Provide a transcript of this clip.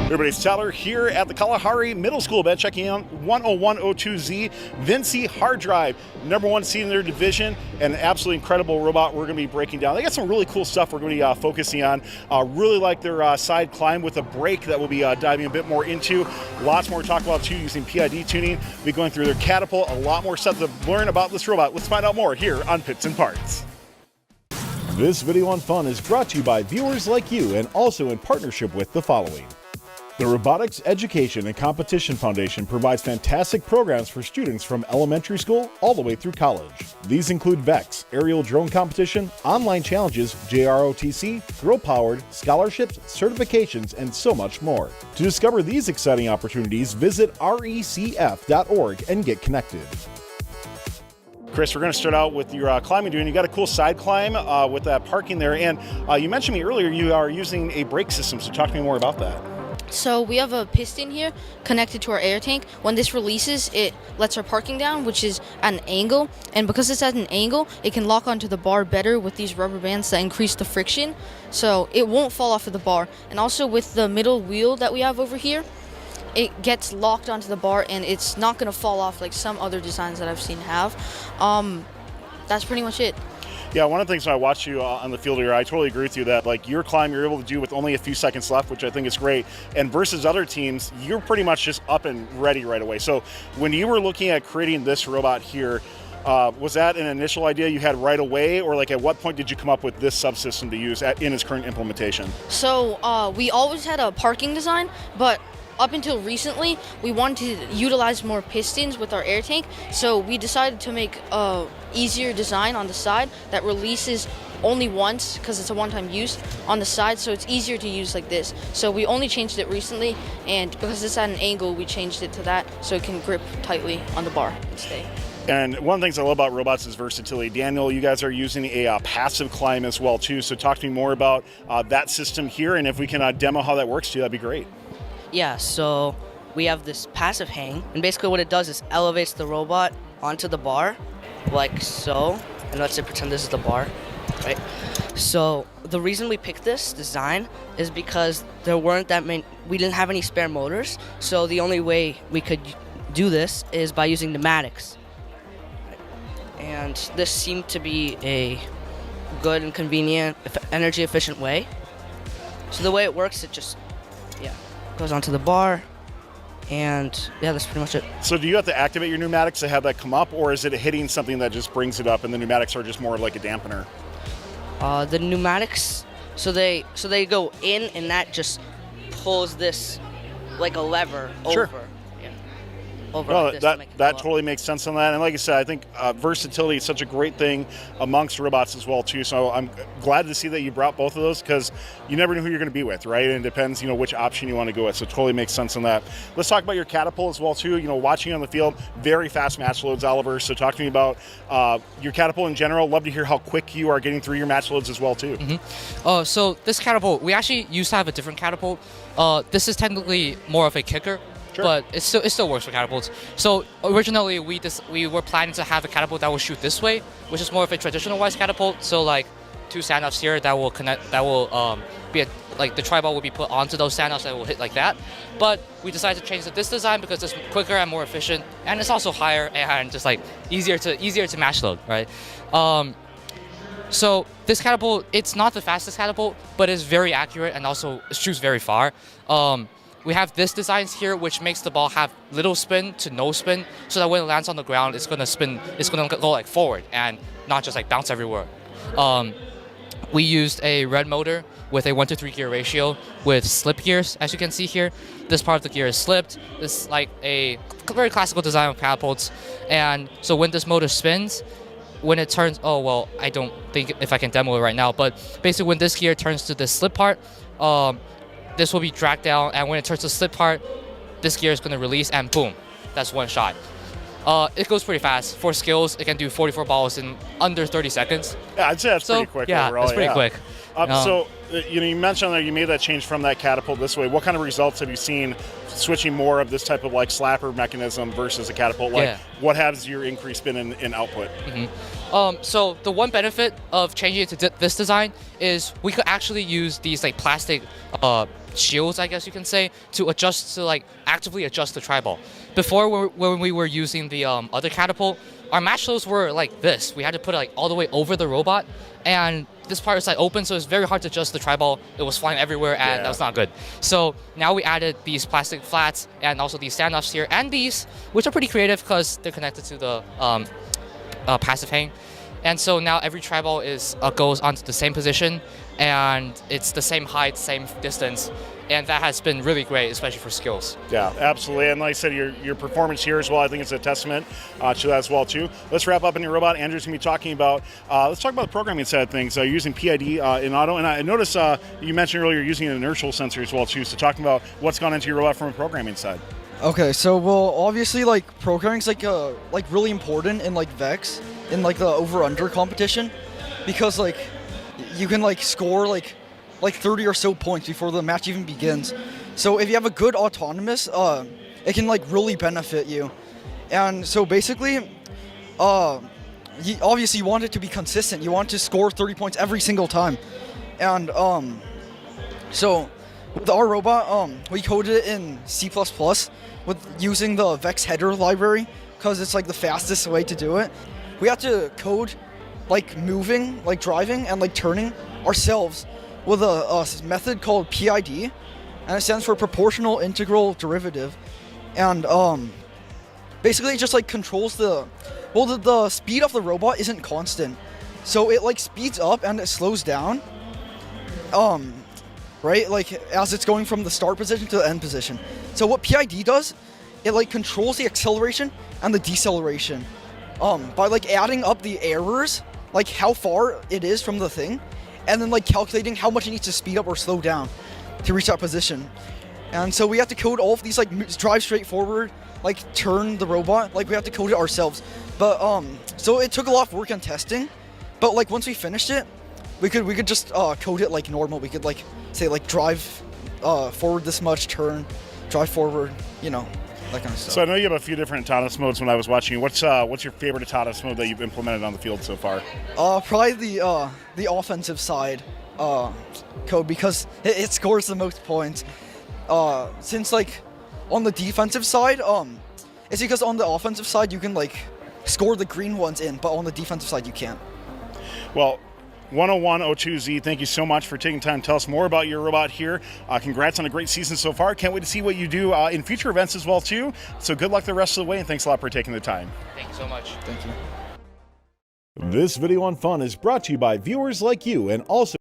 Everybody's Tyler here at the Kalahari Middle School bench, checking out 10102Z Vinci hard drive, #1 seed in their division, and an absolutely incredible robot we're going to be breaking down. They got some really cool stuff we're going to be focusing on. Really like their side climb with a brake that we'll be diving a bit more into. Lots more to talk about too, using PID tuning. We'll be going through their catapult, a lot more stuff to learn about this robot. Let's find out more here on Pits and Parts. This video on fun is brought to you by viewers like you and also in partnership with the following. The Robotics Education and Competition Foundation provides fantastic programs for students from elementary school all the way through college. These include VEX, aerial drone competition, online challenges, JROTC, girl-powered, scholarships, certifications, and so much more. To discover these exciting opportunities, visit recf.org and get connected. Chris, we're going to start out with your climbing doing. You got a cool side climb with that parking there, and you mentioned to me earlier you are using a brake system, so talk to me more about that. So we have a piston here connected to our air tank. When this releases, it lets our parking down, which is at an angle. And because it's at an angle, it can lock onto the bar better with these rubber bands that increase the friction. So it won't fall off of the bar. And also with the middle wheel that we have over here, it gets locked onto the bar and it's not going to fall off like some other designs that I've seen have. That's pretty much it. Yeah, one of the things when I watched you on the field here, I totally agree with you that like your climb you're able to do with only a few seconds left, which I think is great. And versus other teams, you're pretty much just up and ready right away. So when you were looking at creating this robot here, was that an initial idea you had right away, or like at what point did you come up with this subsystem to use in its current implementation? So we always had a parking design, but up until recently, we wanted to utilize more pistons with our air tank, so we decided to make a easier design on the side that releases only once because it's a one-time use on the side, so it's easier to use like this. So we only changed it recently, and because it's at an angle, we changed it to that so it can grip tightly on the bar and stay. And one of the things I love about robots is versatility. Daniel, you guys are using a passive climb as well too, so talk to me more about that system here, and if we can demo how that works too, that'd be great. Yeah, so we have this passive hang, and basically what it does is elevates the robot onto the bar, like so, and let's say pretend this is the bar, right? So the reason we picked this design is because there weren't that many, we didn't have any spare motors, so the only way we could do this is by using pneumatics. And this seemed to be a good and convenient, energy efficient way. So the way it works, it just, goes onto the bar, and yeah, that's pretty much it. So do you have to activate your pneumatics to have that come up, or is it hitting something that just brings it up and the pneumatics are just more like a dampener? The pneumatics, so they go in, and that just pulls this like a lever over. Over no, like that totally makes sense on that. And like I said, I think versatility is such a great thing amongst robots as well too. So I'm glad to see that you brought both of those, because you never know who you're going to be with, right? And it depends, which option you want to go with. So it totally makes sense on that. Let's talk about your catapult as well too. Watching on the field, very fast match loads, Oliver. So talk to me about your catapult in general. Love to hear how quick you are getting through your match loads as well too. So this catapult, we actually used to have a different catapult. This is technically more of a kicker. Sure. But it still works for catapults. So originally we were planning to have a catapult that will shoot this way, which is more of a traditional wise catapult. So like two standoffs here that will connect, that will be like the tri-ball will be put onto those standoffs that will hit like that. But we decided to change to this design because it's quicker and more efficient, and it's also higher and just like easier to match load, right? So this catapult, it's not the fastest catapult, but it's very accurate and also shoots very far. We have this designs here, which makes the ball have little spin to no spin, so that when it lands on the ground, it's gonna spin, it's gonna go like forward and not just like bounce everywhere. We used a red motor with a 1-to-3 gear ratio with slip gears, as you can see here. This part of the gear is slipped. This is like a very classical design of catapults, and so when this motor spins, when it turns, I don't think if I can demo it right now, but basically when this gear turns to this slip part, this will be dragged down, and when it turns to the slip part, this gear is going to release, and boom, that's one shot. It goes pretty fast. For skills, it can do 44 balls in under 30 seconds. Yeah, I'd say that's pretty quick overall. That's pretty quick. So you mentioned that you made that change from that catapult this way. What kind of results have you seen switching more of this type of like slapper mechanism versus a catapult? What has your increase been in output? So the one benefit of changing it to this design is we could actually use these like plastic shields, I guess you can say, to adjust to like actively adjust the tri-ball. Before, when we were using the other catapult, our match loads were like this. We had to put it like all the way over the robot, and this part is like open, so it's very hard to adjust the tri-ball. It was flying everywhere, and that was not good. So now we added these plastic flats and also these standoffs here, and these, which are pretty creative because they're connected to the passive hang. And so now every tri-ball goes onto the same position, and it's the same height, same distance, and that has been really great, especially for skills. Yeah, absolutely. And like I said, your performance here as well, I think it's a testament to that as well too. Let's wrap up in your robot. Andrew's gonna be talking about, let's talk about the programming side of things, using PID in auto. And I noticed you mentioned earlier using an inertial sensor as well too. So talking about what's gone into your robot from a programming side. Okay, so well, obviously like programming's like really important in like Vex, in like the over-under competition, because like you can like score like 30 or so points before the match even begins. So if you have a good autonomous, it can like really benefit you. And so basically, obviously you want it to be consistent. You want to score 30 points every single time. And so with our robot, we coded it in C++ with using the Vex header library because it's like the fastest way to do it. We have to code like moving, like driving, and like turning ourselves with a method called PID, and it stands for proportional integral derivative. And basically it just like controls the speed of the robot isn't constant, so it like speeds up and it slows down, right, like as it's going from the start position to the end position. So what PID does, it like controls the acceleration and the deceleration by like adding up the errors, like how far it is from the thing, and then like calculating how much it needs to speed up or slow down to reach that position. And so we have to code all of these, like drive straight forward, like turn the robot, like we have to code it ourselves. But so it took a lot of work on testing, but like once we finished it, we could just code it like normal. We could like say like drive forward this much, turn, drive forward, you know, that kind of stuff. So I know you have a few different autonomous modes when I was watching you. What's your favorite autonomous mode that you've implemented on the field so far? Probably the offensive side code, because it scores the most points. Since like on the defensive side, it's because on the offensive side you can like score the green ones in, but on the defensive side you can't. Well, 10102Z, thank you so much for taking time to tell us more about your robot here. Congrats on a great season so far. Can't wait to see what you do in future events as well too. So good luck the rest of the way, and thanks a lot for taking the time. Thank you so much. Thank you. This video on fun is brought to you by viewers like you, and also